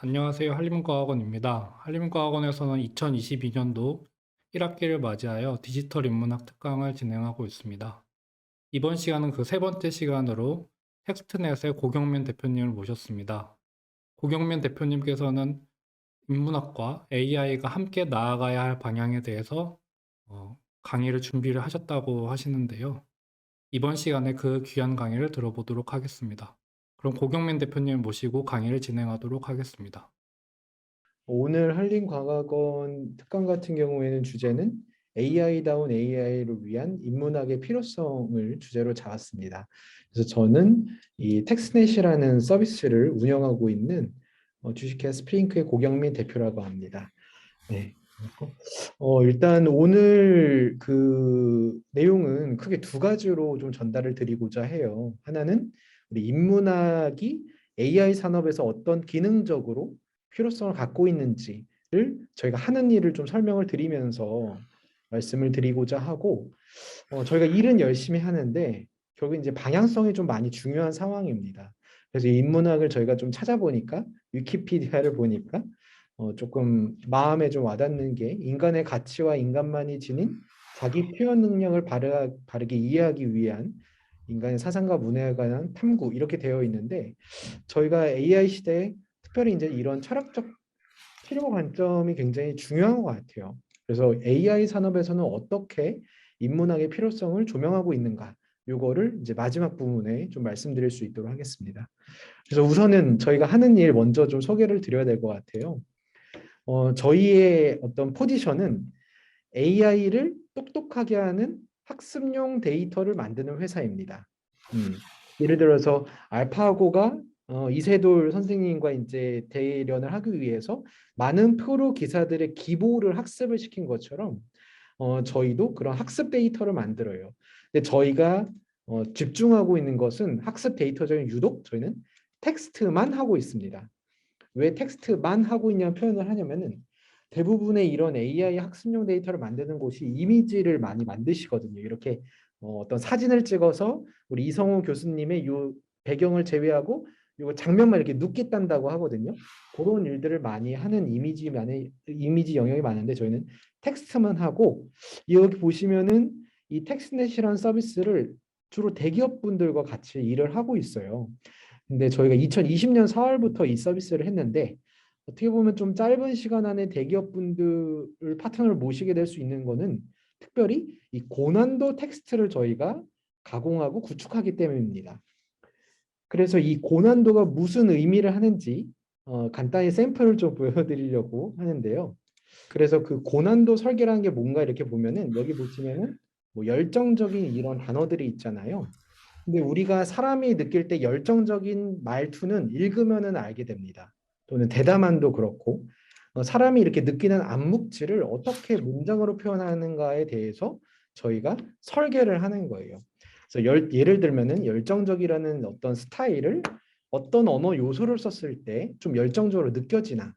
안녕하세요. 한림과학원입니다. 한림과학원에서는 2022년도 1학기를 맞이하여 디지털 인문학 특강을 진행하고 있습니다. 이번 시간은 그 세 번째 시간으로 텍스트넷의 고경민 대표님을 모셨습니다. 고경민 대표님께서는 인문학과 AI가 함께 나아가야 할 방향에 대해서 강의를 준비를 하셨다고 하시는데요. 이번 시간에 그 귀한 강의를 들어보도록 하겠습니다. 그럼 고경민 대표님 모시고 강의를 진행하도록 하겠습니다. 오늘 한림과학원 특강 같은 경우에는 주제는 AI다운 AI를 위한 인문학의 필요성을 주제로 잡았습니다. 그래서 저는 이 텍스넷이라는 서비스를 운영하고 있는 주식회사 스프링크의 고경민 대표라고 합니다. 네. 일단 오늘 그 내용은 크게 두 가지로 좀 전달을 드리고자 해요. 하나는 우리 인문학이 AI 산업에서 어떤 기능적으로 필요성을 갖고 있는지를 저희가 하는 일을 좀 설명을 드리면서 말씀을 드리고자 하고, 저희가 일은 열심히 하는데 결국 이제 방향성이 좀 많이 중요한 상황입니다. 그래서 인문학을 저희가 좀 찾아보니까 위키피디아를 보니까 조금 마음에 좀 와닿는 게 인간의 가치와 인간만이 지닌 자기 표현 능력을 바르게 이해하기 위한 인간의 사상과 문화에 관한 탐구 이렇게 되어 있는데 저희가 AI 시대에 특별히 이제 이런 철학적 필요 관점이 굉장히 중요한 것 같아요. 그래서 AI 산업에서는 어떻게 인문학의 필요성을 조명하고 있는가 요거를 이제 마지막 부분에 좀 말씀드릴 수 있도록 하겠습니다. 그래서 우선은 저희가 하는 일 먼저 좀 소개를 드려야 될 것 같아요. 저희의 어떤 포지션은 AI를 똑똑하게 하는 학습용 데이터를 만드는 회사입니다. 예를 들어서 알파고가 이세돌 선생님과 이제 대련을 하기 위해서 많은 프로 기사들의 기보를 학습을 시킨 것처럼 저희도 그런 학습 데이터를 만들어요. 근데 저희가 집중하고 있는 것은 학습 데이터 중에 유독 저희는 텍스트만 하고 있습니다. 왜 텍스트만 하고 있냐는 표현을 하냐면은 대부분의 이런 AI 학습용 데이터를 만드는 곳이 이미지를 많이 만드시거든요. 이렇게 어떤 사진을 찍어서 우리 이성호 교수님의 요 배경을 제외하고 요 장면만 이렇게 눕기 딴다고 하거든요. 그런 일들을 많이 하는 이미지 영역이 많은데 저희는 텍스트만 하고 여기 보시면은 이 텍스트넷이라는 서비스를 주로 대기업 분들과 같이 일을 하고 있어요. 근데 저희가 2020년 4월부터 이 서비스를 했는데 어떻게 보면 좀 짧은 시간 안에 대기업 분들을 파트너를 모시게 될 수 있는 거는 특별히 이 고난도 텍스트를 저희가 가공하고 구축하기 때문입니다. 그래서 이 고난도가 무슨 의미를 하는지 간단히 샘플을 좀 보여드리려고 하는데요. 그래서 그 고난도 설계라는 게 뭔가 이렇게 보면은 여기 보시면은 뭐 열정적인 이런 단어들이 있잖아요. 근데 우리가 사람이 느낄 때 열정적인 말투는 읽으면은 알게 됩니다. 또는 대담함도 그렇고 사람이 이렇게 느끼는 암묵지를 어떻게 문장으로 표현하는가에 대해서 저희가 설계를 하는 거예요. 그래서 예를 들면은 열정적이라는 어떤 스타일을 어떤 언어 요소를 썼을 때 좀 열정적으로 느껴지나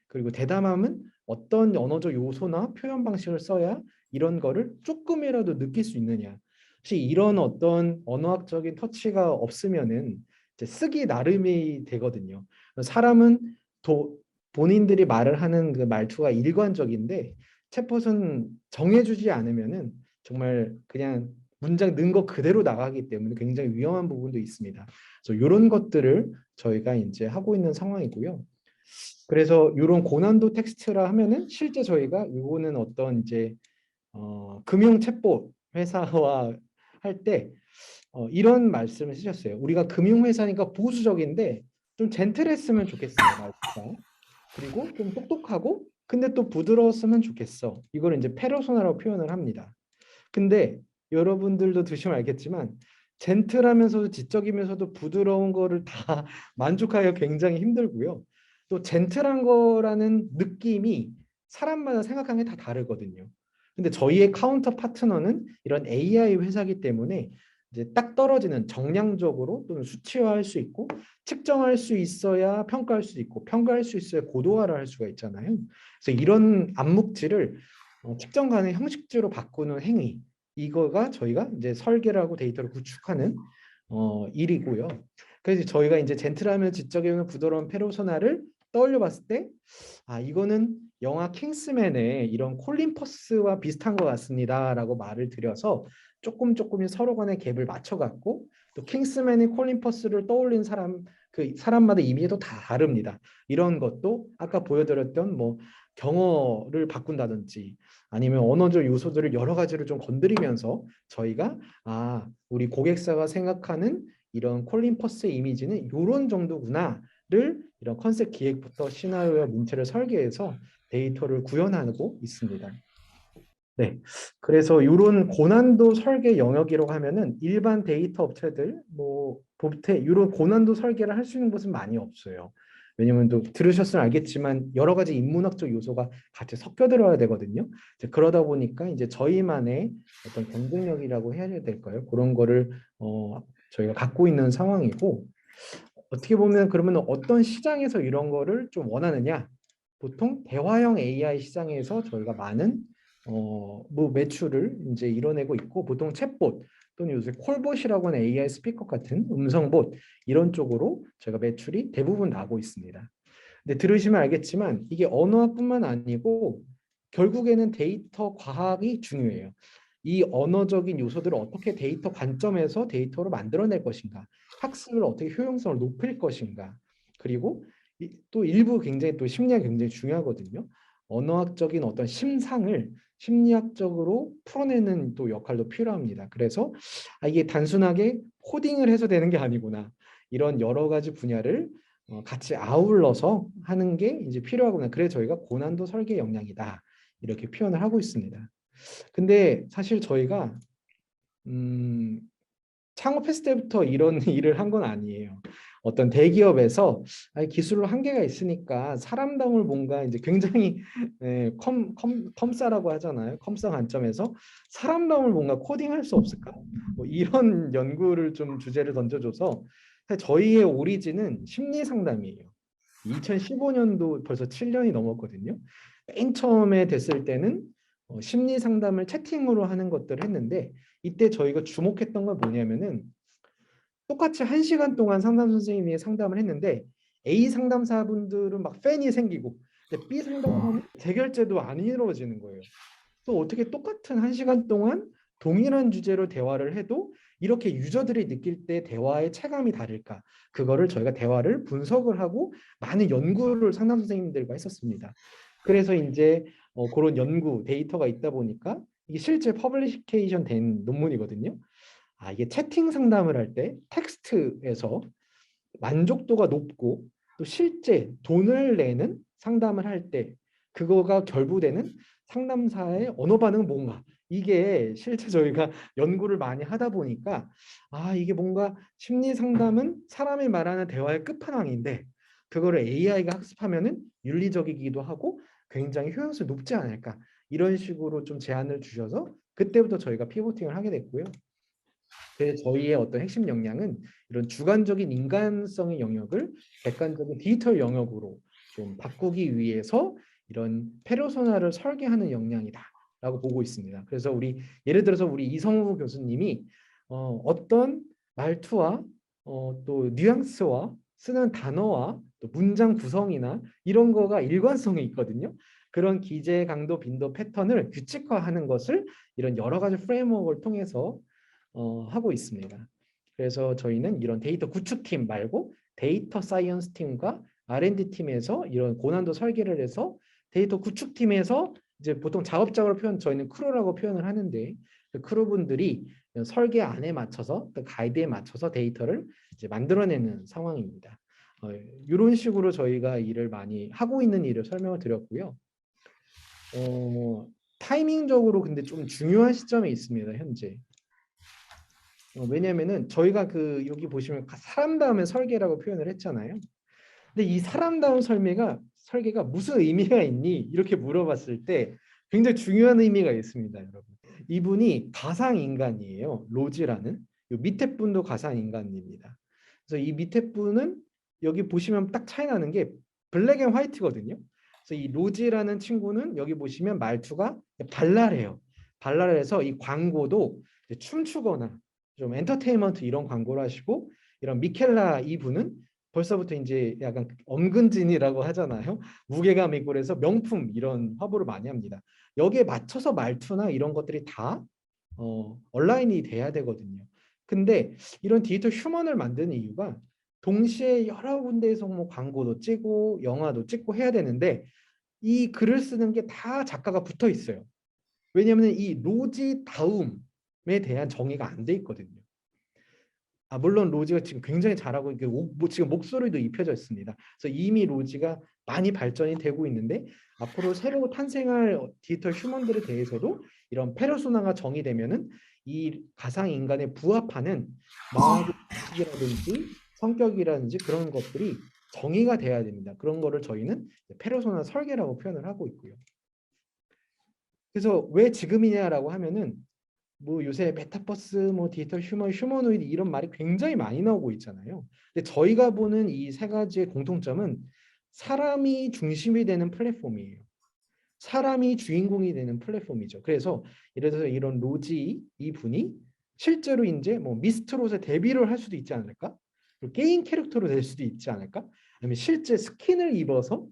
그리고 대담함은 어떤 언어적 요소나 표현 방식을 써야 이런 거를 조금이라도 느낄 수 있느냐. 혹시 이런 어떤 언어학적인 터치가 없으면은 이제 쓰기 나름이 되거든요. 사람은 도, 본인들이 말을 하는 그 말투가 일관적인데 챗봇은 정해주지 않으면은 정말 그냥 문장 넣은 거 그대로 나가기 때문에 굉장히 위험한 부분도 있습니다. 그래서 이런 것들을 저희가 이제 하고 있는 상황이고요. 그래서 이런 고난도 텍스트라 하면은 실제 저희가 요거는 어떤 이제 금융 챗봇 회사와 할 때 이런 말씀을 쓰셨어요. 우리가 금융 회사니까 보수적인데 좀 젠틀했으면 좋겠어 말투가. 그리고 좀 똑똑하고 근데 또 부드러웠으면 좋겠어. 이걸 이제 페르소나라고 표현을 합니다. 근데 여러분들도 드시면 알겠지만 젠틀하면서도 지적이면서도 부드러운 거를 다 만족하기가 굉장히 힘들고요. 또 젠틀한 거라는 느낌이 사람마다 생각하는 게 다 다르거든요. 근데 저희의 카운터 파트너는 이런 AI 회사이기 때문에 이제 딱 떨어지는 정량적으로 또는 수치화할 수 있고 측정할 수 있어야 평가할 수 있고 평가할 수 있어야 고도화를 할 수가 있잖아요. 그래서 이런 암묵지를 측정 가능 형식지로 바꾸는 행위 이거가 저희가 이제 설계를 하고 데이터를 구축하는 일이고요. 그래서 저희가 이제 젠틀하면 지적이면 부드러운 페르소나를 떠올려 봤을 때 이거는 영화 킹스맨의 이런 콜린 퍼스와 비슷한 것 같습니다라고 말을 드려서 조금 서로 간의 갭을 맞춰갖고 또 킹스맨의 콜린 퍼스를 떠올린 사람 그 사람마다 이미지도 다 다릅니다. 이런 것도 아까 보여드렸던 뭐 경어를 바꾼다든지 아니면 언어적 요소들을 여러 가지를 좀 건드리면서 저희가 우리 고객사가 생각하는 이런 콜린 퍼스의 이미지는 이런 정도구나를 이런 컨셉 기획부터 시나리오와 문체를 설계해서 데이터를 구현하고 있습니다. 네, 그래서 이런 고난도 설계 영역이라고 하면은 일반 데이터 업체들 뭐 보태 이런 고난도 설계를 할 수 있는 곳은 많이 없어요. 왜냐면 또 들으셨으면 알겠지만 여러 가지 인문학적 요소가 같이 섞여 들어야 되거든요. 이제 그러다 보니까 이제 저희만의 어떤 경쟁력이라고 해야 될까요? 그런 거를 저희가 갖고 있는 상황이고 어떻게 보면 그러면 어떤 시장에서 이런 거를 좀 원하느냐? 보통 대화형 AI 시장에서 저희가 많은 뭐 매출을 이제 이뤄내고 있고 보통 챗봇 또는 요새 콜봇이라고 하는 AI 스피커 같은 음성봇 이런 쪽으로 저희가 매출이 대부분 나고 있습니다. 근데 들으시면 알겠지만 이게 언어뿐만 아니고 결국에는 데이터 과학이 중요해요. 이 언어적인 요소들을 어떻게 데이터 관점에서 데이터로 만들어낼 것인가, 학습을 어떻게 효용성을 높일 것인가, 그리고 또 일부 굉장히 또 심리학이 굉장히 중요하거든요. 언어학적인 어떤 심상을 심리학적으로 풀어내는 또 역할도 필요합니다. 그래서 이게 단순하게 코딩을 해서 되는 게 아니구나. 이런 여러 가지 분야를 같이 아울러서 하는 게 이제 필요하구나. 그래서 저희가 고난도 설계 역량이다. 이렇게 표현을 하고 있습니다. 근데 사실 저희가 창업했을 때부터 이런 일을 한 건 아니에요. 어떤 대기업에서 기술로 한계가 있으니까 사람다움을 뭔가 이제 굉장히 컴사라고 하잖아요. 컴사 관점에서 사람다움을 뭔가 코딩할 수 없을까? 뭐 이런 연구를 좀 주제를 던져줘서 사실 저희의 오리진은 심리 상담이에요. 2015년도 벌써 7년이 넘었거든요. 맨 처음에 됐을 때는 심리 상담을 채팅으로 하는 것들을 했는데 이때 저희가 주목했던 건 뭐냐면은 똑같이 1시간 동안 상담 선생님이 상담을 했는데 A 상담사분들은 막 팬이 생기고 근데 B 상담사는 재결제도 안 이루어지는 거예요. 또 어떻게 똑같은 1시간 동안 동일한 주제로 대화를 해도 이렇게 유저들이 느낄 때 대화의 체감이 다를까? 그거를 저희가 대화를 분석을 하고 많은 연구를 상담 선생님들과 했었습니다. 그래서 이제 그런 연구 데이터가 있다 보니까 이게 실제 퍼블리케이션 된 논문이거든요. 이게 채팅 상담을 할 때 텍스트에서 만족도가 높고 또 실제 돈을 내는 상담을 할 때 그거가 결부되는 상담사의 언어 반응은 뭔가 이게 실제 저희가 연구를 많이 하다 보니까 이게 뭔가 심리 상담은 사람이 말하는 대화의 끝판왕인데 그거를 AI가 학습하면은 윤리적이기도 하고 굉장히 효용성이 높지 않을까 이런 식으로 좀 제안을 주셔서 그때부터 저희가 피보팅을 하게 됐고요. 그래서 저희의 어떤 핵심 역량은 이런 주관적인 인간성의 영역을 객관적인 디지털 영역으로 좀 바꾸기 위해서 이런 페르소나를 설계하는 역량이다라고 보고 있습니다. 그래서 예를 들어서 우리 이성우 교수님이 어떤 말투와 또 뉘앙스와 쓰는 단어와 또 문장 구성이나 이런 거가 일관성이 있거든요. 그런 기재, 강도, 빈도, 패턴을 규칙화하는 것을 이런 여러 가지 프레임워크를 통해서 하고 있습니다. 그래서 저희는 이런 데이터 구축팀 말고 데이터 사이언스 팀과 R&D 팀에서 이런 고난도 설계를 해서 데이터 구축팀에서 이제 보통 작업자로 저희는 크루라고 표현을 하는데 그 크루분들이 설계 안에 맞춰서 또 가이드에 맞춰서 데이터를 이제 만들어내는 상황입니다. 이런 식으로 저희가 일을 많이 하고 있는 일을 설명을 드렸고요. 타이밍적으로 근데 좀 중요한 시점에 있습니다, 현재. 왜냐면은 저희가 여기 보시면 사람다움의 설계라고 표현을 했잖아요. 근데 이 사람다운 설계가 무슨 의미가 있니? 이렇게 물어봤을 때 굉장히 중요한 의미가 있습니다, 여러분. 이분이 가상 인간이에요. 로지라는. 요 밑에 분도 가상 인간입니다. 그래서 이 밑에 분은 여기 보시면 딱 차이 나는 게 블랙 앤 화이트거든요. 그래서 이 로지라는 친구는 여기 보시면 말투가 발랄해요. 발랄해서 이 광고도 춤추거나 좀 엔터테인먼트 이런 광고를 하시고 이런 미켈라 이분은 벌써부터 이제 약간 엄근진이라고 하잖아요. 무게감 있고 그래서 명품 이런 화보를 많이 합니다. 여기에 맞춰서 말투나 이런 것들이 다 온라인이 돼야 되거든요. 근데 이런 디지털 휴먼을 만드는 이유가 동시에 여러 군데에서 뭐 광고도 찍고 영화도 찍고 해야 되는데 이 글을 쓰는 게 다 작가가 붙어 있어요. 왜냐하면 이 로지 다움에 대한 정의가 안 돼 있거든요. 물론 로지가 지금 굉장히 잘하고 이게 지금 목소리도 입혀져 있습니다. 그래서 이미 로지가 많이 발전이 되고 있는데 앞으로 새로 탄생할 디지털 휴먼들에 대해서도 이런 페르소나가 정의되면은 이 가상 인간에 부합하는 말의 방식이라든지 성격이라든지 그런 것들이 정의가 돼야 됩니다. 그런 거를 저희는 페르소나 설계라고 표현을 하고 있고요. 그래서 왜 지금이냐라고 하면은 뭐 요새 메타버스, 뭐 디지털 휴머노이드 이런 말이 굉장히 많이 나오고 있잖아요. 근데 저희가 보는 이 세 가지의 공통점은 사람이 중심이 되는 플랫폼이에요. 사람이 주인공이 되는 플랫폼이죠. 그래서 예를 들어서 이런 로지 이 분이 실제로 이제 뭐 미스트롯에 데뷔를 할 수도 있지 않을까? 그리고 게임 캐릭터로 될 수도 있지 않을까? 아니면 실제 스킨을 입어서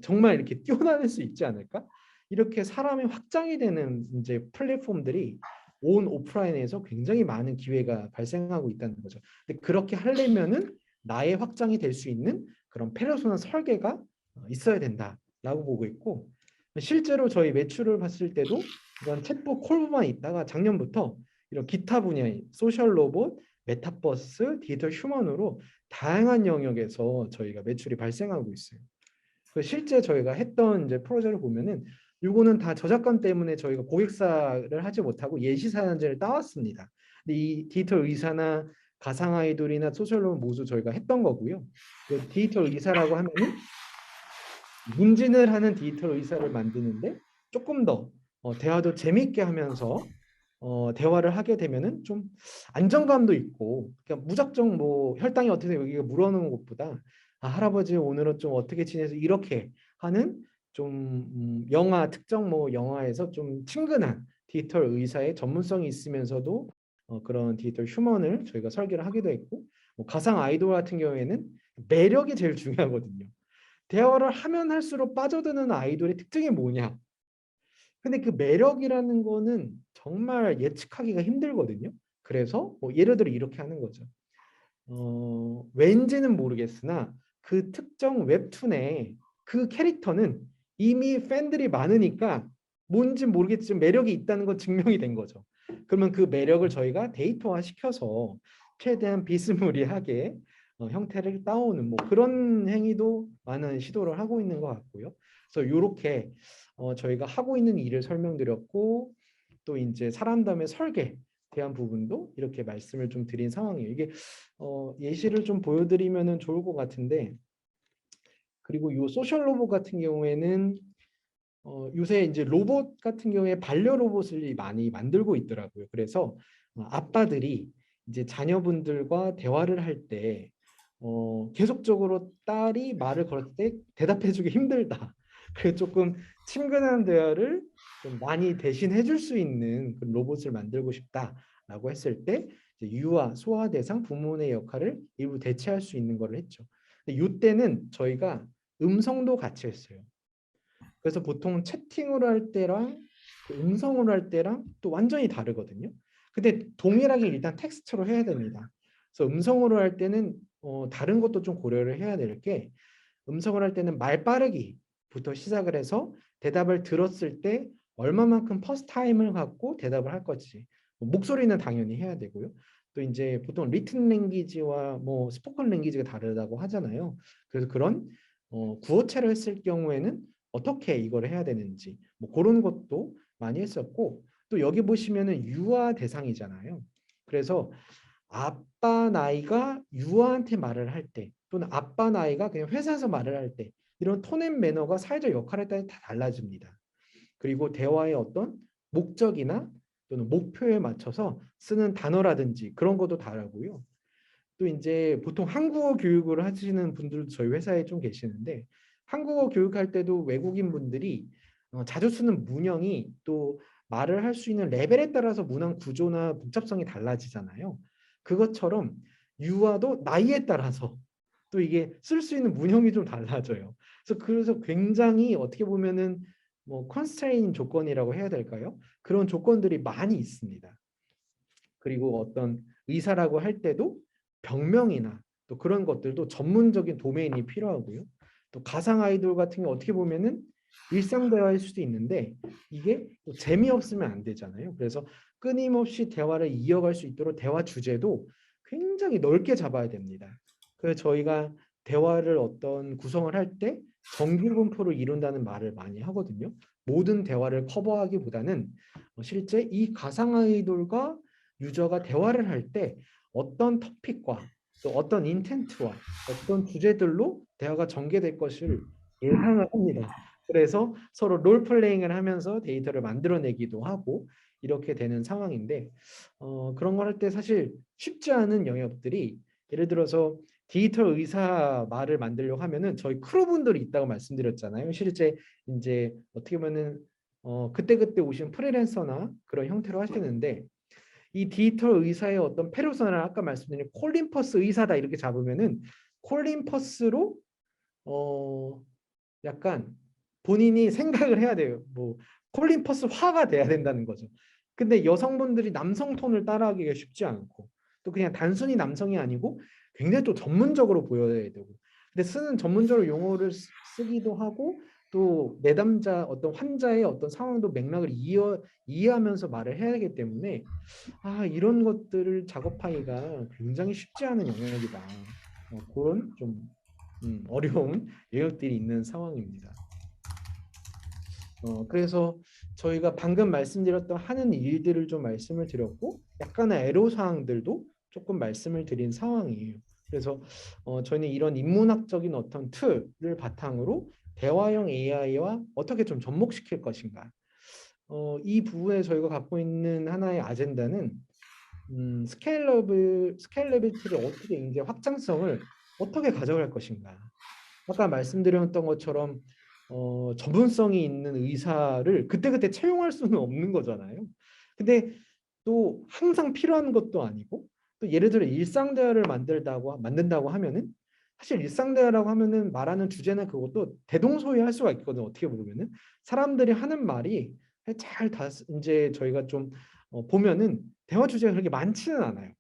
정말 이렇게 뛰어다닐 수 있지 않을까? 이렇게 사람이 확장이 되는 이제 플랫폼들이 온 오프라인에서 굉장히 많은 기회가 발생하고 있다는 거죠. 근데 그렇게 하려면은 나의 확장이 될 수 있는 그런 페르소나 설계가 있어야 된다라고 보고 있고 실제로 저희 매출을 봤을 때도 이런 챗봇 콜브만 있다가 작년부터 이런 기타 분야인 소셜 로봇, 메타버스, 디지털 휴먼으로 다양한 영역에서 저희가 매출이 발생하고 있어요. 그 실제 저희가 했던 이제 프로젝트를 보면은 요거는 다 저작권 때문에 저희가 고객사를 하지 못하고 예시 사연지를 따왔습니다. 근데 이 디지털 의사나 가상 아이돌이나 소셜 로봇 모두 저희가 했던 거고요. 그 디지털 의사라고 하면은 문진을 하는 디지털 의사를 만드는데 조금 더 대화도 재미있게 하면서 대화를 하게 되면은 좀 안정감도 있고 그러니까 무작정 뭐 혈당이 어떻게 여기가 물어놓은 것보다 할아버지 오늘은 좀 어떻게 지내서 이렇게 하는 좀 영화 특정 뭐 영화에서 좀 친근한 디지털 의사의 전문성이 있으면서도 그런 디지털 휴먼을 저희가 설계를 하기도 했고 뭐 가상 아이돌 같은 경우에는 매력이 제일 중요하거든요. 대화를 하면 할수록 빠져드는 아이돌의 특징이 뭐냐? 근데 그 매력이라는 거는 정말 예측하기가 힘들거든요. 그래서 뭐 예를 들어 이렇게 하는 거죠. 왠지는 모르겠으나 그 특정 웹툰에 그 캐릭터는 이미 팬들이 많으니까 뭔지 모르겠지만 매력이 있다는 건 증명이 된 거죠. 그러면 그 매력을 저희가 데이터화 시켜서 최대한 비스무리하게 형태를 따오는 뭐 그런 행위도 많은 시도를 하고 있는 것 같고요. 그래서 이렇게 저희가 하고 있는 일을 설명드렸고 또 이제 사람담의 설계 대한 부분도 이렇게 말씀을 좀 드린 상황이에요. 이게 예시를 좀 보여드리면은 좋을 것 같은데 그리고 이 소셜 로봇 같은 경우에는 요새 이제 로봇 같은 경우에 반려 로봇을 많이 만들고 있더라고요. 그래서 아빠들이 이제 자녀분들과 대화를 할 때 계속적으로 딸이 말을 걸을 때 대답해주기 힘들다. 그래서 조금 친근한 대화를 좀 많이 대신해 줄 수 있는 그런 로봇을 만들고 싶다라고 했을 때 이제 유아, 소아 대상 부모의 역할을 일부 대체할 수 있는 걸 했죠. 근데 이때는 저희가 음성도 같이 했어요. 그래서 보통 채팅으로 할 때랑 그 음성으로 할 때랑 또 완전히 다르거든요. 근데 동일하게 일단 텍스트로 해야 됩니다. 그래서 음성으로 할 때는 다른 것도 좀 고려를 해야 될 게 음성을 할 때는 말 빠르기부터 시작을 해서 대답을 들었을 때 얼마만큼 퍼스트 타임을 갖고 대답을 할 것인지 목소리는 당연히 해야 되고요. 또 이제 보통 리튼 랭귀지와 뭐 스포컨 랭귀지가 다르다고 하잖아요. 그래서 그런 구어체를 했을 경우에는 어떻게 이걸 해야 되는지 뭐 그런 것도 많이 했었고 또 여기 보시면은 유아 대상이잖아요. 그래서 아빠 나이가 유아한테 말을 할 때 또는 아빠 나이가 그냥 회사에서 말을 할 때 이런 톤앤 매너가 사회적 역할에 따라 다 달라집니다. 그리고 대화의 어떤 목적이나 또는 목표에 맞춰서 쓰는 단어라든지 그런 것도 다르고요. 또 이제 보통 한국어 교육을 하시는 분들도 저희 회사에 좀 계시는데 한국어 교육할 때도 외국인 분들이 자주 쓰는 문형이 또 말을 할 수 있는 레벨에 따라서 문항 구조나 복잡성이 달라지잖아요. 그것처럼 유아도 나이에 따라서 또 이게 쓸 수 있는 문형이 좀 달라져요. 그래서 굉장히 어떻게 보면은 뭐 컨스트레인 조건이라고 해야 될까요? 그런 조건들이 많이 있습니다. 그리고 어떤 의사라고 할 때도 병명이나 또 그런 것들도 전문적인 도메인이 필요하고요. 또 가상 아이돌 같은 게 어떻게 보면은 일상 대화일 수도 있는데 이게 또 재미없으면 안 되잖아요. 그래서 끊임없이 대화를 이어갈 수 있도록 대화 주제도 굉장히 넓게 잡아야 됩니다. 그래서 저희가 대화를 어떤 구성을 할 때 정규분포를 이룬다는 말을 많이 하거든요. 모든 대화를 커버하기보다는 실제 이 가상 아이돌과 유저가 대화를 할 때 어떤 토픽과 또 어떤 인텐트와 어떤 주제들로 대화가 전개될 것을 예상을 합니다. 그래서 서로 롤플레잉을 하면서 데이터를 만들어내기도 하고 이렇게 되는 상황인데 그런 걸 할 때 사실 쉽지 않은 영역들이 예를 들어서 디지털 의사 말을 만들려고 하면은 저희 크루분들이 있다고 말씀드렸잖아요. 실제 이제 어떻게 보면은 그때그때 오신 프리랜서나 그런 형태로 하시는데 이 디지털 의사의 어떤 페르소나를 아까 말씀드린 콜린 퍼스 의사다 이렇게 잡으면은 콜린 퍼스로 어 약간 본인이 생각을 해야 돼요. 뭐 콜린 퍼스 화가 돼야 된다는 거죠. 근데 여성분들이 남성 톤을 따라하기가 쉽지 않고 또 그냥 단순히 남성이 아니고 굉장히 또 전문적으로 보여야 되고 근데 쓰는 전문적으로 용어를 쓰기도 하고 또 내담자 어떤 환자의 어떤 상황도 맥락을 이해하면서 말을 해야 하기 때문에 이런 것들을 작업하기가 굉장히 쉽지 않은 영역이다. 그런 좀 어려운 영역들이 있는 상황입니다. 그래서 저희가 방금 말씀드렸던 하는 일들을 좀 말씀을 드렸고 약간의 애로사항들도 조금 말씀을 드린 상황이에요. 그래서 저희는 이런 인문학적인 어떤 틀을 바탕으로 대화형 AI와 어떻게 좀 접목시킬 것인가. 이 부분에 저희가 갖고 있는 하나의 아젠다는 스케일러빌리티를 어떻게 이제 확장성을 어떻게 가져갈 것인가. 아까 말씀드렸던 것처럼 전문성이 있는 의사를 그때그때 채용할 수는 없는 거잖아요. 근데 또 항상 필요한 것도 아니고 또 예를 들어 일상 대화를 만든다고 하면은 사실 일상 대화라고 하면은 말하는 주제는 그것도 대동소이할 수가 있거든요. 어떻게 보면은 사람들이 하는 말이 잘 다 이제 저희가 좀 보면은 대화 주제가 그렇게 많지는 않아요.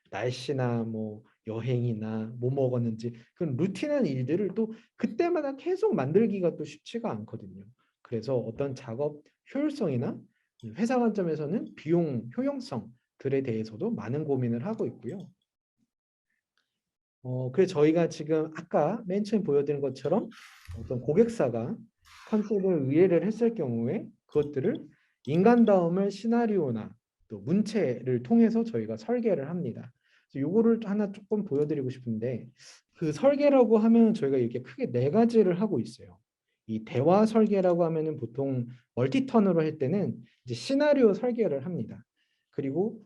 날씨나 뭐 여행이나 뭐 먹었는지 그런 루틴한 일들을 또 그때마다 계속 만들기가 또 쉽지가 않거든요. 그래서 어떤 작업 효율성이나 회사 관점에서는 비용 효용성들에 대해서도 많은 고민을 하고 있고요. 그래서 저희가 지금 아까 맨 처음에 보여드린 것처럼 어떤 고객사가 컨셉을 의뢰를 했을 경우에 그것들을 인간다움을 시나리오나 또 문체를 통해서 저희가 설계를 합니다. 그래서 요거를 하나 조금 보여드리고 싶은데 그 설계라고 하면 저희가 이렇게 크게 네 가지를 하고 있어요. 이 대화 설계라고 하면은 보통 멀티턴으로 할 때는 이제 시나리오 설계를 합니다. 그리고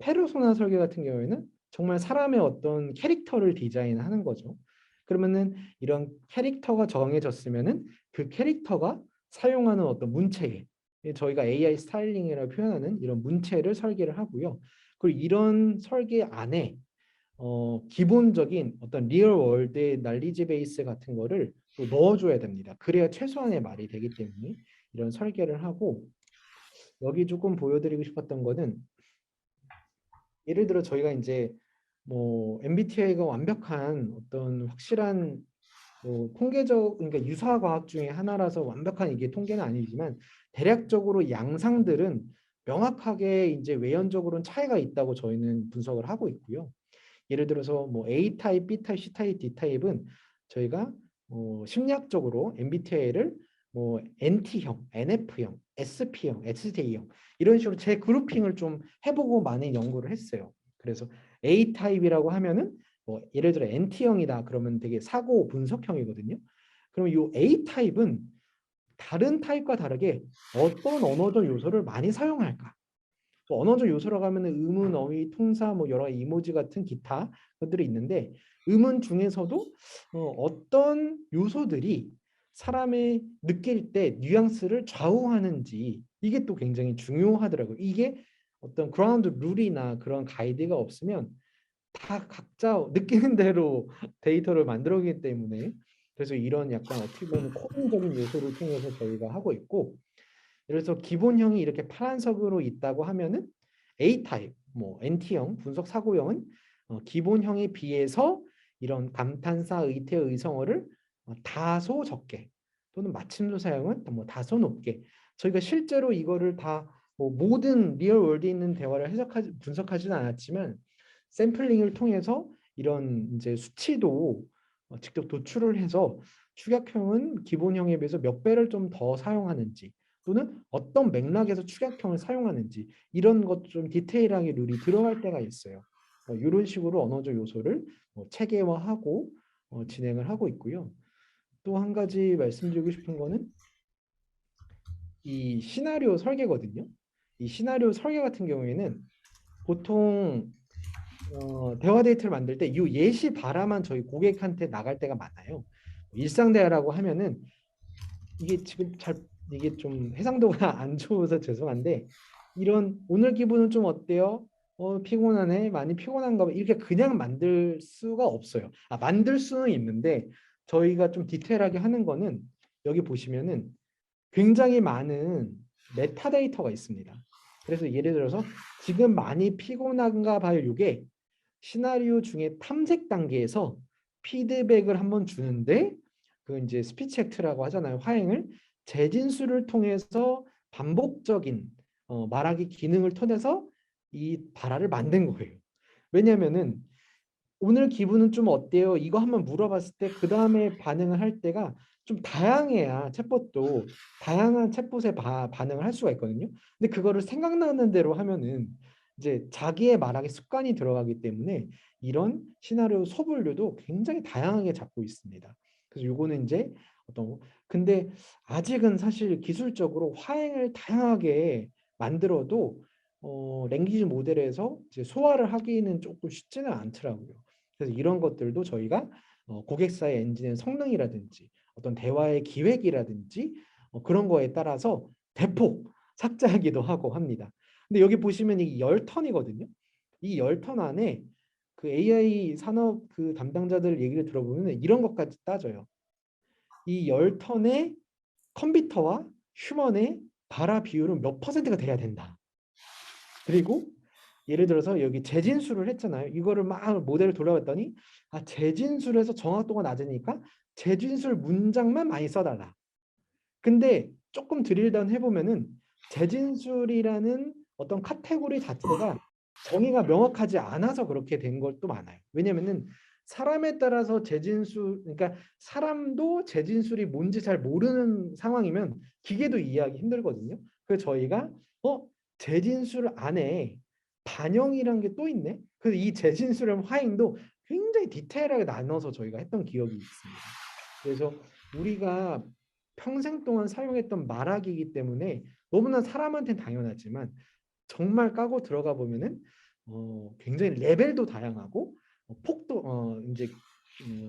페르소나 설계 같은 경우에는 정말 사람의 어떤 캐릭터를 디자인하는 거죠. 그러면은 이런 캐릭터가 정해졌으면은 그 캐릭터가 사용하는 어떤 문체, 저희가 AI 스타일링이라고 표현하는 이런 문체를 설계를 하고요. 그리고 이런 설계 안에 기본적인 어떤 리얼 월드의 날리지 베이스 같은 거를 또 넣어줘야 됩니다. 그래야 최소한의 말이 되기 때문에 이런 설계를 하고 여기 조금 보여드리고 싶었던 거는 예를 들어 저희가 이제 뭐 MBTI가 완벽한 어떤 확실한 뭐 통계적 그러니까 유사 과학 중에 하나라서 완벽한 이게 통계는 아니지만 대략적으로 양상들은 명확하게 이제 외연적으로는 차이가 있다고 저희는 분석을 하고 있고요. 예를 들어서 뭐 A 타입, B 타입, C 타입, D 타입은 저희가 심리학적으로 MBTI를 뭐 NT형, NF형, SP형, SJ형 이런 식으로 재그룹핑을 좀 해보고 많은 연구를 했어요. 그래서 A 타입이라고 하면은 뭐 예를 들어 NT형이다 그러면 되게 사고 분석형이거든요. 그러면 이 A 타입은 다른 타입과 다르게 어떤 언어적 요소를 많이 사용할까? 뭐 언어적 요소라고 하면 의문, 어휘, 통사, 뭐 여러 이모지 같은 기타 것들이 있는데 의문 중에서도 어떤 요소들이 사람의 느낄 때 뉘앙스를 좌우하는지 이게 또 굉장히 중요하더라고요. 이게 어떤 그라운드 룰이나 그런 가이드가 없으면 다 각자 느끼는 대로 데이터를 만들어오기 때문에 그래서 이런 약간 어떻게 보면 코딩적인 요소를 통해서 저희가 하고 있고 그래서 기본형이 이렇게 파란색으로 있다고 하면은 A 타입, 뭐 NT형, 분석 사고형은 기본형에 비해서 이런 감탄사, 의태, 의성어를 다소 적게 또는 마침소 사용은 뭐 다소 높게 저희가 실제로 이거를 다 뭐 모든 리얼 월드에 있는 대화를 해석하지 분석하지는 않았지만 샘플링을 통해서 이런 이제 수치도 직접 도출을 해서 축약형은 기본형에 비해서 몇 배를 좀 더 사용하는지 또는 어떤 맥락에서 축약형을 사용하는지 이런 것 좀 디테일하게 룰이 들어갈 때가 있어요. 이런 식으로 언어적 요소를 체계화하고 진행을 하고 있고요. 또 한 가지 말씀드리고 싶은 거는 이 시나리오 설계거든요. 이 시나리오 설계 같은 경우에는 보통 대화 데이터를 만들 때 이 예시 바라만 저희 고객한테 나갈 때가 많아요. 일상 대화라고 하면은 이게 지금 잘 이게 좀 해상도가 안 좋아서 죄송한데 이런 오늘 기분은 좀 어때요? 피곤하네. 많이 피곤한가 봐. 이렇게 그냥 만들 수가 없어요. 만들 수는 있는데 저희가 좀 디테일하게 하는 거는 여기 보시면은 굉장히 많은 메타데이터가 있습니다. 그래서 예를 들어서 지금 많이 피곤한가 봐요. 이게 시나리오 중에 탐색 단계에서 피드백을 한번 주는데 그 이제 스피치 액트라고 하잖아요. 화행을 재진수를 통해서 반복적인 말하기 기능을 통해서 이 발화를 만든 거예요. 왜냐면은 오늘 기분은 좀 어때요? 이거 한번 물어봤을 때 그 다음에 반응을 할 때가 좀 다양해야 챗봇도 다양한 챗봇에 반응을 할 수가 있거든요. 근데 그거를 생각나는 대로 하면은 이제 자기의 말하기 습관이 들어가기 때문에 이런 시나리오 소분류도 굉장히 다양하게 잡고 있습니다. 그래서 요거는 이제 어떤 근데 아직은 사실 기술적으로 화행을 다양하게 만들어도 랭귀지 모델에서 이제 소화를 하기는 조금 쉽지는 않더라고요. 그래서 이런 것들도 저희가 고객사의 엔진의 성능이라든지 어떤 대화의 기획이라든지 그런 거에 따라서 대폭 삭제하기도 하고 합니다. 근데 여기 보시면 이 10턴이거든요. 이 10턴 안에 그 AI 산업 그 담당자들 얘기를 들어보면 이런 것까지 따져요. 이 10턴의 컴퓨터와 휴먼의 발화 비율은 몇 퍼센트가 돼야 된다. 그리고 예를 들어서 여기 재진수를 했잖아요. 이거를 막 모델을 돌려봤더니 재진수에서 정확도가 낮으니까 재진술 문장만 많이 써달라. 근데 조금 드릴다운 해보면은 재진술이라는 어떤 카테고리 자체가 정의가 명확하지 않아서 그렇게 된 것도 많아요. 왜냐면은 사람에 따라서 재진술, 그러니까 사람도 재진술이 뭔지 잘 모르는 상황이면 기계도 이해하기 힘들거든요. 그래서 저희가 재진술 안에 반영이란 게 또 있네. 그래서 이 재진술의 화행도 굉장히 디테일하게 나눠서 저희가 했던 기억이 있습니다. 그래서 우리가 평생 동안 사용했던 말하기이기 때문에 너무나 사람한테는 당연하지만 정말 까고 들어가 보면은 굉장히 레벨도 다양하고 폭도 이제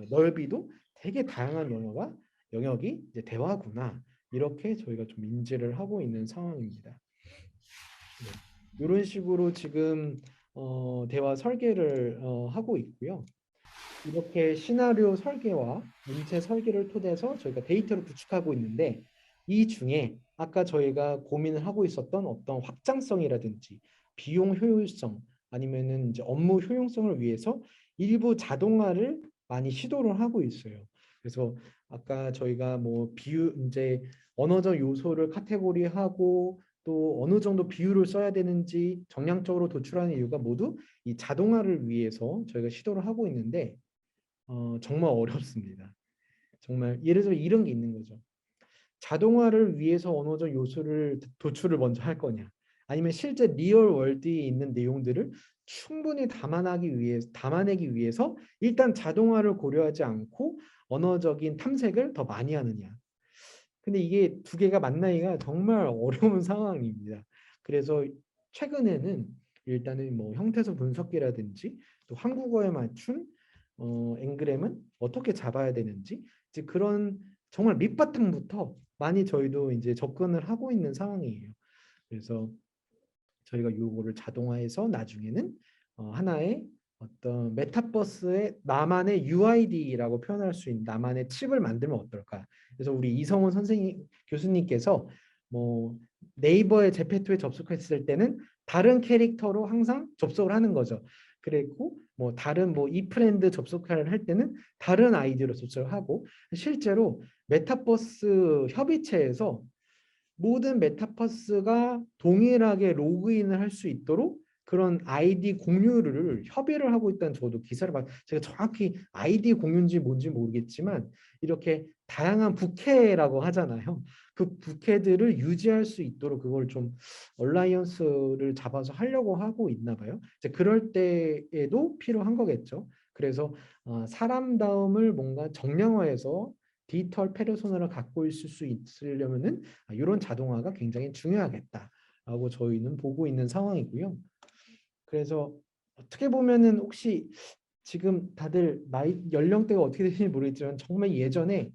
넓이도 되게 다양한 영역이 이제 대화구나 이렇게 저희가 좀 인지를 하고 있는 상황입니다. 네. 이런 식으로 지금 대화 설계를 하고 있고요. 이렇게 시나리오 설계와 문체 설계를 토대해서 저희가 데이터를 구축하고 있는데 이 중에 아까 저희가 고민을 하고 있었던 어떤 확장성이라든지 비용 효율성 아니면은 이제 업무 효용성을 위해서 일부 자동화를 많이 시도를 하고 있어요. 그래서 아까 저희가 뭐 비유 이제 언어적 요소를 카테고리하고 또 어느 정도 비율을 써야 되는지 정량적으로 도출하는 이유가 모두 이 자동화를 위해서 저희가 시도를 하고 있는데 정말 어렵습니다. 정말 예를 들어 이런 게 있는 거죠. 자동화를 위해서 언어적 요소를 도출을 먼저 할 거냐? 아니면 실제 리얼 월드에 있는 내용들을 충분히 담아내기 위해서 일단 자동화를 고려하지 않고 언어적인 탐색을 더 많이 하느냐? 근데 이게 두 개가 만나기가 정말 어려운 상황입니다. 그래서 최근에는 일단은 뭐 형태소 분석기라든지 또 한국어에 맞춘 앵그램은 어떻게 잡아야 되는지 이제 그런 정말 밑바탕부터 많이 저희도 이제 접근을 하고 있는 상황이에요. 그래서 저희가 요거를 자동화해서 나중에는 하나의 어떤 메타버스의 나만의 UID라고 표현할 수 있는 나만의 칩을 만들면 어떨까? 그래서 우리 이성훈 선생님 교수님께서 뭐 네이버의 제페토에 접속했을 때는 다른 캐릭터로 항상 접속을 하는 거죠. 그리고 뭐 다른 뭐 이프렌드 접속을 할 때는 다른 아이디로 접속을 하고 실제로 메타버스 협의체에서 모든 메타버스가 동일하게 로그인을 할 수 있도록 그런 아이디 공유를 협의를 하고 있다는 저도 기사를 제가 정확히 아이디 공유인지 뭔지 모르겠지만 이렇게 다양한 부캐라고 하잖아요. 그 부캐들을 유지할 수 있도록 그걸 좀 얼라이언스를 잡아서 하려고 하고 있나 봐요. 이제 그럴 때에도 필요한 거겠죠. 그래서 사람다움을 뭔가 정량화해서 디지털 페르소나를 갖고 있을 수 있으려면은 이런 자동화가 굉장히 중요하겠다라고 저희는 보고 있는 상황이고요. 그래서 어떻게 보면은 혹시 지금 다들 나이 연령대가 어떻게 되시는지 모르겠지만 정말 예전에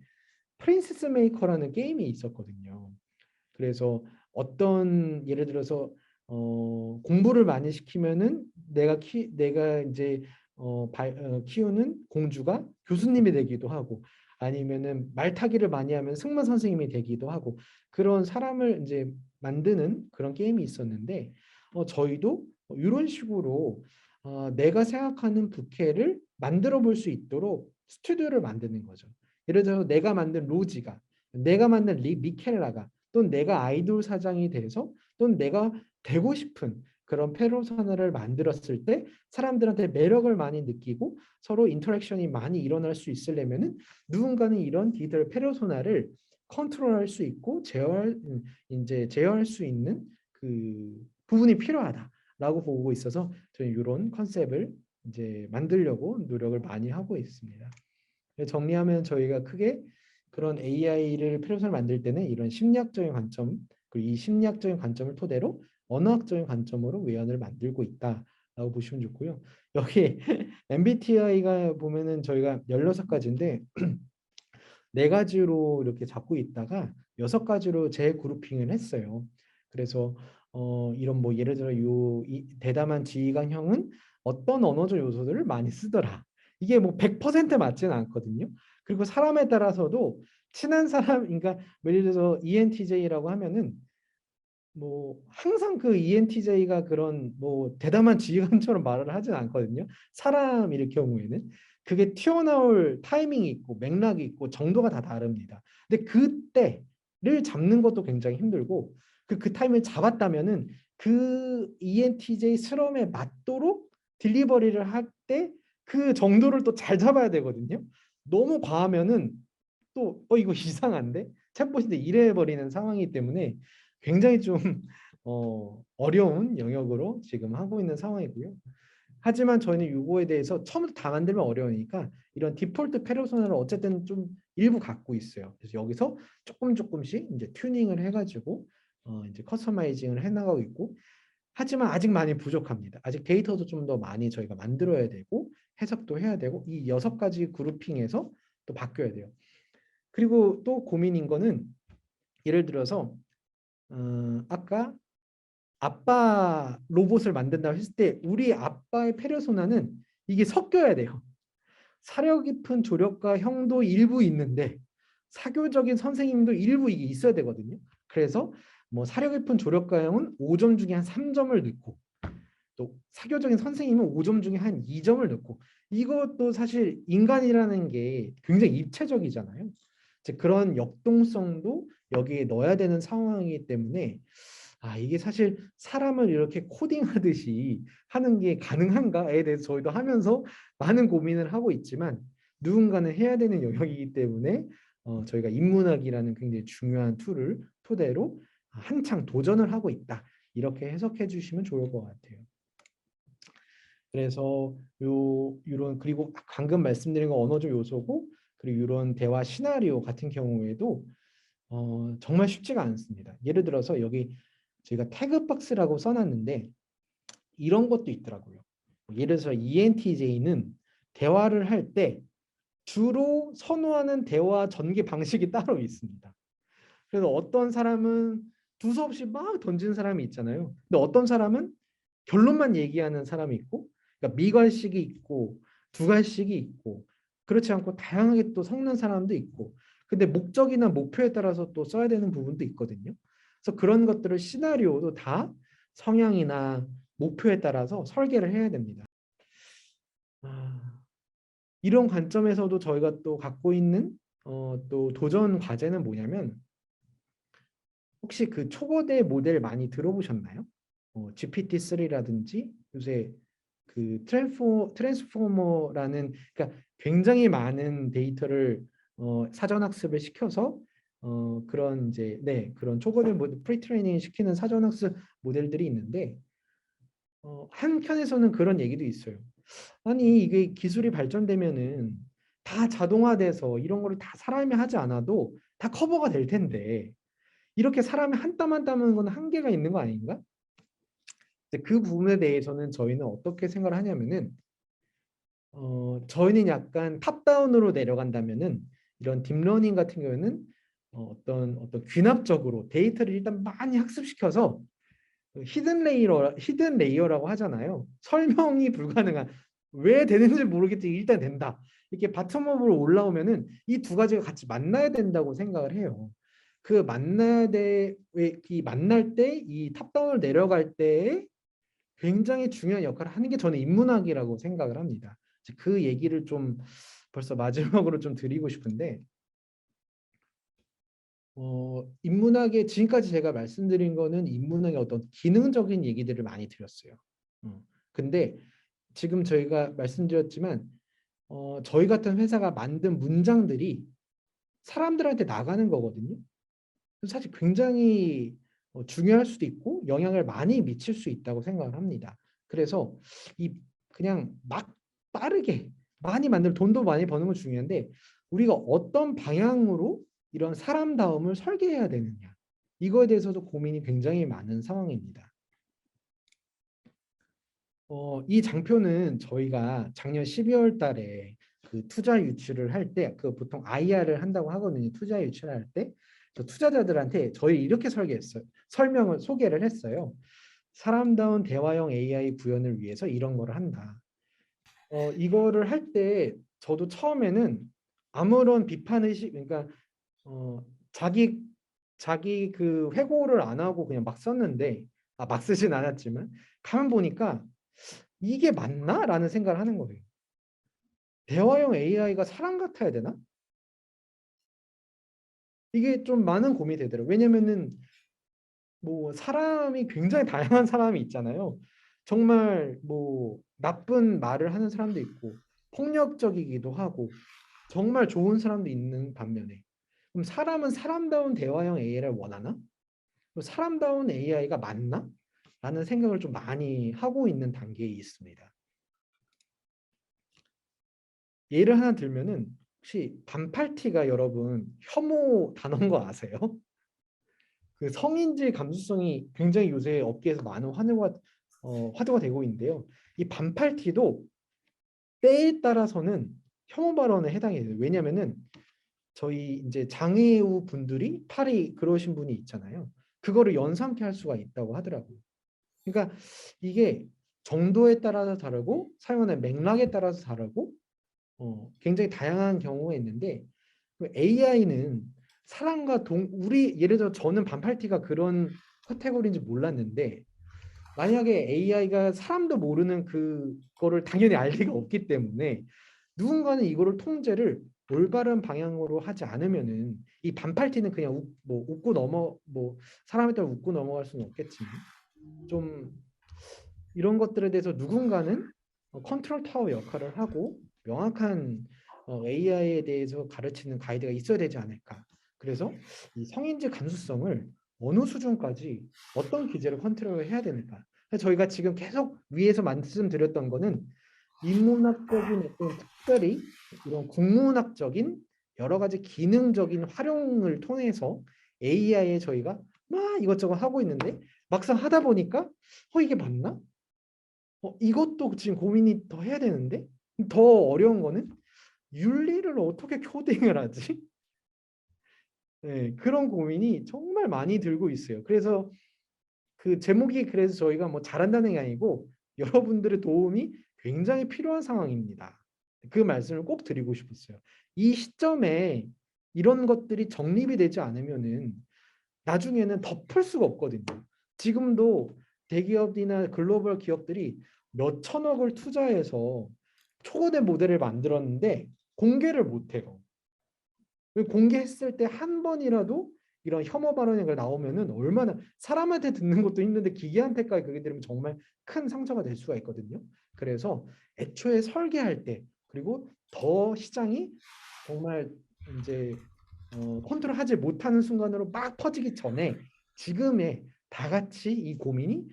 프린세스 메이커라는 게임이 있었거든요. 그래서 어떤 예를 들어서 공부를 많이 시키면은 내가 이제 키우는 공주가 교수님이 되기도 하고 아니면은 말타기를 많이 하면 승마 선생님이 되기도 하고 그런 사람을 이제 만드는 그런 게임이 있었는데 저희도 이런 식으로 내가 생각하는 부캐를 만들어 볼 수 있도록 스튜디오를 만드는 거죠. 예를 들어서 내가 만든 로지가 내가 만든 미켈라가 또는 내가 아이돌 사장이 돼서 또는 내가 되고 싶은 그런 페르소나를 만들었을 때 사람들한테 매력을 많이 느끼고 서로 인터랙션이 많이 일어날 수 있으려면은 누군가는 이런 디지털 페르소나를 컨트롤할 수 있고 제어할 수 있는 그 부분이 필요하다라고 보고 있어서 저는 이런 컨셉을 이제 만들려고 노력을 많이 하고 있습니다. 정리하면 저희가 크게 그런 AI를 페르소나를 만들 때는 이런 심리학적인 관점 그리고 이 심리학적인 관점을 토대로 언어학적인 관점으로 외연을 만들고 있다라고 보시면 좋고요. 여기 MBTI가 보면은 저희가 16가지인데 네 가지로 이렇게 잡고 있다가 6가지로 재그룹핑을 했어요. 그래서 이런 뭐 예를 들어 대담한 지휘관형은 어떤 언어적 요소들을 많이 쓰더라. 이게 뭐 100% 맞지는 않거든요. 그리고 사람에 따라서도 친한 사람, 그러니까 예를 들어서 ENTJ라고 하면은 뭐 항상 그 ENTJ가 그런 뭐 대담한 지휘관처럼 말을 하진 않거든요. 사람일 경우에는 그게 튀어나올 타이밍이 있고 맥락이 있고 정도가 다 다릅니다. 근데 그때를 잡는 것도 굉장히 힘들고 그 타이밍을 잡았다면은 그 ENTJ 스럼에 맞도록 딜리버리를 할 때 그 정도를 또 잘 잡아야 되거든요. 너무 과하면은 또 이거 이상한데 챗봇인데 이래 버리는 상황이기 때문에 굉장히 좀 어려운 영역으로 지금 하고 있는 상황이고요. 하지만 저희는 이거에 대해서 처음부터 다 만들면 어려우니까 이런 디폴트 페르소나를 어쨌든 좀 일부 갖고 있어요. 그래서 여기서 조금씩 이제 튜닝을 해가지고 이제 커스터마이징을 해나가고 있고 하지만 아직 많이 부족합니다. 아직 데이터도 좀 더 많이 저희가 만들어야 되고 해석도 해야 되고 이 6가지 그룹핑에서 또 바뀌어야 돼요. 그리고 또 고민인 거는 예를 들어서 아까 아빠 로봇을 만든다고 했을 때 우리 아빠의 페르소나는 이게 섞여야 돼요. 사려 깊은 조력가 형도 일부 있는데 사교적인 선생님도 일부 이게 있어야 되거든요. 그래서 뭐 사려 깊은 조력가 형은 5점 중에 한 3점을 넣고 또 사교적인 선생님은 5점 중에 한 2점을 넣고 이것도 사실 인간이라는 게 굉장히 입체적이잖아요. 그런 역동성도 여기에 넣어야 되는 상황이기 때문에 이게 사실 사람을 이렇게 코딩하듯이 하는 게 가능한가에 대해서 저희도 하면서 많은 고민을 하고 있지만 누군가는 해야 되는 영역이기 때문에 저희가 인문학이라는 굉장히 중요한 툴을 토대로 한창 도전을 하고 있다. 이렇게 해석해 주시면 좋을 것 같아요. 그래서 이런 그리고 방금 말씀드린 건 언어적 요소고 그리고 이런 대화 시나리오 같은 경우에도 정말 쉽지가 않습니다. 예를 들어서 여기 저희가 태그박스라고 써놨는데 이런 것도 있더라고요. 예를 들어서 ENTJ는 대화를 할 때 주로 선호하는 대화 전개 방식이 따로 있습니다. 그래서 어떤 사람은 두서없이 막 던지는 사람이 있잖아요. 근데 어떤 사람은 결론만 얘기하는 사람이 있고 그러니까 미괄식이 있고 두괄식이 있고 그렇지 않고 다양하게 또 섞는 사람도 있고 근데 목적이나 목표에 따라서 또 써야 되는 부분도 있거든요. 그래서 그런 것들을 시나리오도 다 성향이나 목표에 따라서 설계를 해야 됩니다. 아, 이런 관점에서도 저희가 또 갖고 있는 또 도전 과제는 뭐냐면 혹시 그 초거대 모델 많이 들어보셨나요? GPT-3라든지 요새 그 트랜스포머라는 그러니까 굉장히 많은 데이터를 사전 학습을 시켜서 그런 이제 네 그런 초거대 모델 프리트레이닝 시키는 사전 학습 모델들이 있는데 한편에서는 그런 얘기도 있어요. 아니 이게 기술이 발전되면은 다 자동화돼서 이런 거를 다 사람이 하지 않아도 다 커버가 될 텐데 이렇게 사람이 한 땀 한 땀 하는 건 한계가 있는 거 아닌가? 이제 그 부분에 대해서는 저희는 어떻게 생각을 하냐면은 저희는 약간 탑다운으로 내려간다면은 이런 딥러닝 같은 경우에는 어떤 귀납적으로 데이터를 일단 많이 학습시켜서 히든 레이어라고 하잖아요. 설명이 불가능한 왜 되는지 모르겠지 일단 된다. 이렇게 바텀업으로 올라오면은 이 두 가지가 같이 만나야 된다고 생각을 해요. 그 만나야 돼, 이 만날 때 이 탑다운을 내려갈 때 굉장히 중요한 역할을 하는 게 저는 인문학이라고 생각을 합니다. 그 얘기를 좀 벌써 마지막으로 좀 드리고 싶은데 인문학의 지금까지 제가 말씀드린 거는 인문학의 어떤 기능적인 얘기들을 많이 드렸어요. 근데 지금 저희가 말씀드렸지만 저희 같은 회사가 만든 문장들이 사람들한테 나가는 거거든요. 사실 굉장히 중요할 수도 있고 영향을 많이 미칠 수 있다고 생각을 합니다. 그래서 이 그냥 막 빠르게 많이 만들 돈도 많이 버는 건 중요한데 우리가 어떤 방향으로 이런 사람다움을 설계해야 되느냐 이거에 대해서도 고민이 굉장히 많은 상황입니다. 이 장표는 저희가 작년 12월 달에 그 투자 유치를 할 때 그 보통 IR을 한다고 하거든요. 투자 유치를 할 때 투자자들한테 저희 이렇게 설계했어요. 설명을 소개를 했어요. 사람다운 대화형 AI 구현을 위해서 이런 거를 한다. 이거를 할 때 저도 처음에는 아무런 비판 의식 그러니까 어, 자기 자기 그 회고를 안 하고 그냥 막 썼는데 막 쓰진 않았지만 가만 보니까 이게 맞나? 라는 생각을 하는 거예요. 대화형 AI가 사람 같아야 되나? 이게 좀 많은 고민이 되더라고요. 왜냐면은 뭐 사람이 굉장히 다양한 사람이 있잖아요. 정말 뭐 나쁜 말을 하는 사람도 있고 폭력적이기도 하고 정말 좋은 사람도 있는 반면에 그럼 사람은 사람다운 대화형 AI를 원하나? 사람다운 AI가 맞나? 라는 생각을 좀 많이 하고 있는 단계에 있습니다. 예를 하나 들면은 혹시 반팔티가 여러분 혐오 단어인 거 아세요? 그 성인지 감수성이 굉장히 요새 업계에서 많은 화두가 되고 있는데요. 이 반팔티도 때에 따라서는 혐오 발언에 해당이 돼요. 왜냐면은 저희 이제 장애우 분들이 팔이 그러신 분이 있잖아요. 그거를 연상케 할 수가 있다고 하더라고요. 그러니까 이게 정도에 따라서 다르고 사용하는 맥락에 따라서 다르고 굉장히 다양한 경우가 있는데 AI는 사람과 우리 예를 들어 저는 반팔티가 그런 카테고리인지 몰랐는데 만약에 AI가 사람도 모르는 그거를 당연히 알 리가 없기 때문에 누군가는 이거를 통제를 올바른 방향으로 하지 않으면은 이 반팔티는 그냥 뭐 웃고 뭐 사람에 따라 웃고 넘어갈 수는 없겠지만 좀 이런 것들에 대해서 누군가는 컨트롤 타워 역할을 하고 명확한 AI에 대해서 가르치는 가이드가 있어야 되지 않을까. 그래서 이 성인지 감수성을 어느 수준까지 어떤 기제로 컨트롤을 해야 되는가. 저희가 지금 계속 위에서 말씀드렸던 거는 인문학적인 어떤 특별히 이런 국문학적인 여러 가지 기능적인 활용을 통해서 AI에 저희가 막 이것저것 하고 있는데 막상 하다 보니까 이게 맞나? 이것도 지금 고민이 더 해야 되는데 더 어려운 거는 윤리를 어떻게 코딩을 하지? 네, 그런 고민이 정말 많이 들고 있어요. 그래서 그 제목이 그래서 저희가 뭐 잘한다는 게 아니고 여러분들의 도움이 굉장히 필요한 상황입니다. 그 말씀을 꼭 드리고 싶었어요. 이 시점에 이런 것들이 정립이 되지 않으면은 나중에는 덮을 수가 없거든요. 지금도 대기업이나 글로벌 기업들이 몇 천억을 투자해서 초거대 모델을 만들었는데 공개를 못해요. 공개했을 때 한 번이라도 이런 혐오 발언이 나오면은 얼마나 사람한테 듣는 것도 힘든데 기계한테까지 그게 들으면 정말 큰 상처가 될 수가 있거든요. 그래서 애초에 설계할 때 그리고 더 시장이 정말 이제 컨트롤하지 못하는 순간으로 막 퍼지기 전에 지금의 다 같이 이 고민이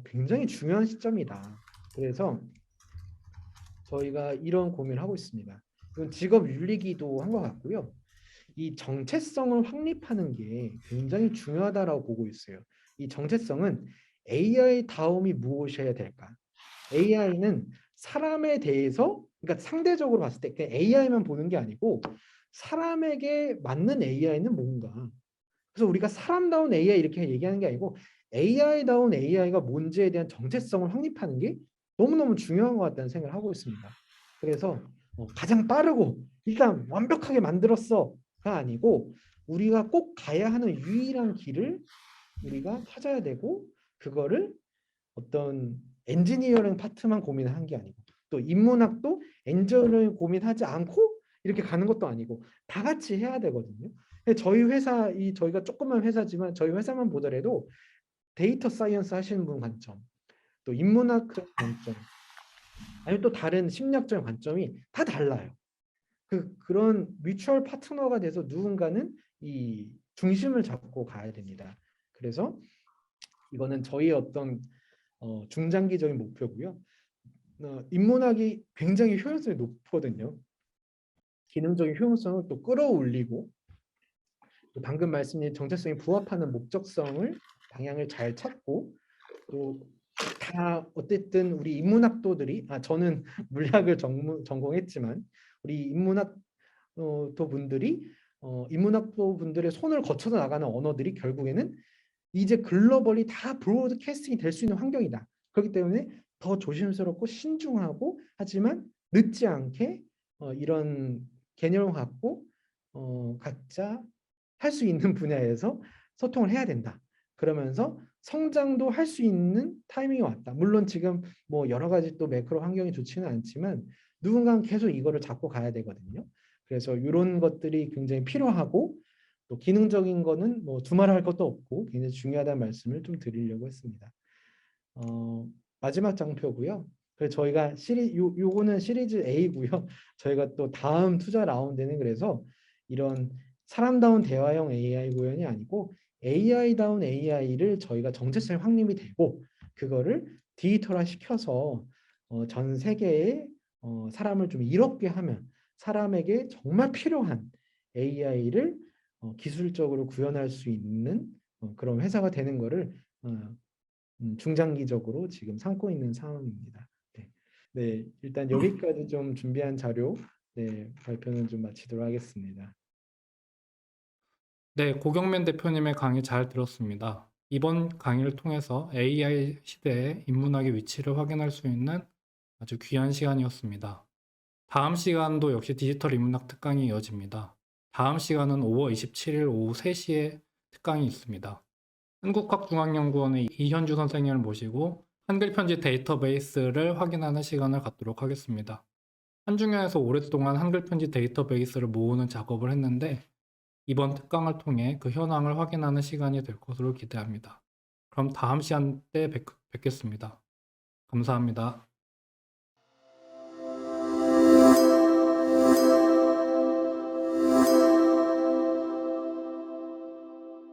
굉장히 중요한 시점이다. 그래서 저희가 이런 고민을 하고 있습니다. 이건 직업 윤리기도 한 것 같고요. 이 정체성을 확립하는 게 굉장히 중요하다라고 보고 있어요. 이 정체성은 AI 다움이 무엇이어야 될까? AI는 사람에 대해서 그러니까 상대적으로 봤을 때 그냥 AI만 보는 게 아니고 사람에게 맞는 AI는 뭔가. 그래서 우리가 사람다운 AI 이렇게 얘기하는 게 아니고 AI다운 AI가 뭔지에 대한 정체성을 확립하는 게 너무너무 중요한 것 같다는 생각을 하고 있습니다. 그래서 가장 빠르고 일단 완벽하게 만들었어가 아니고 우리가 꼭 가야 하는 유일한 길을 우리가 찾아야 되고 그거를 어떤 엔지니어링 파트만 고민한 게 아니고 또 인문학도 엔지니어링 고민하지 않고 이렇게 가는 것도 아니고 다 같이 해야 되거든요. 근데 저희 회사 저희가 조그만 회사지만 저희 회사만 보더라도 데이터 사이언스 하시는 분 관점, 또 인문학적 관점, 아니면 또 다른 심리학적 관점이 다 달라요. 그런 뮤추얼 파트너가 돼서 누군가는 이 중심을 잡고 가야 됩니다. 그래서 이거는 저희 어떤 중장기적인 목표고요. 인문학이 굉장히 효용성이 높거든요. 기능적인 효용성을 또 끌어올리고 또 방금 말씀드린 정체성에 부합하는 목적성을 방향을 잘 찾고 또 다 어쨌든 우리 인문학도들이 저는 물리학을 전공했지만 우리 인문학도 분들이 인문학도 분들의 손을 거쳐서 나가는 언어들이 결국에는 이제 글로벌이 다 브로드캐스팅이 될 수 있는 환경이다. 그렇기 때문에 더 조심스럽고 신중하고 하지만 늦지 않게 이런 개념을 갖고 각자 할 수 있는 분야에서 소통을 해야 된다. 그러면서 성장도 할 수 있는 타이밍이 왔다. 물론 지금 뭐 여러 가지 또 매크로 환경이 좋지는 않지만 누군가는 계속 이거를 잡고 가야 되거든요. 그래서 이런 것들이 굉장히 필요하고 또 기능적인 거는 뭐 두말할 것도 없고 굉장히 중요하다는 말씀을 좀 드리려고 했습니다. 마지막 장표고요. 그래서 저희가 요거는 시리즈 A고요. 저희가 또 다음 투자 라운드는 그래서 이런 사람다운 대화형 AI 구현이 아니고 AI다운 AI를 저희가 정체성 확립이 되고 그거를 디지털화 시켜서 전 세계의 사람을 좀 이롭게 하면 사람에게 정말 필요한 AI를 기술적으로 구현할 수 있는 그런 회사가 되는 거를 중장기적으로 지금 삼고 있는 상황입니다. 네. 네, 일단 여기까지 좀 준비한 자료 발표는 좀 마치도록 하겠습니다. 네, 고경면 대표님의 강의 잘 들었습니다. 이번 강의를 통해서 AI 시대의 인문학의 위치를 확인할 수 있는 아주 귀한 시간이었습니다. 다음 시간도 역시 디지털 인문학 특강이 이어집니다. 다음 시간은 5월 27일 오후 3시에 특강이 있습니다. 한국학중앙연구원의 이현주 선생님을 모시고 한글 편집 데이터베이스를 확인하는 시간을 갖도록 하겠습니다. 한중현에서 오랫동안 한글 편집 데이터베이스를 모으는 작업을 했는데 이번 특강을 통해 그 현황을 확인하는 시간이 될 것으로 기대합니다. 그럼 다음 시간 때 뵙겠습니다. 감사합니다.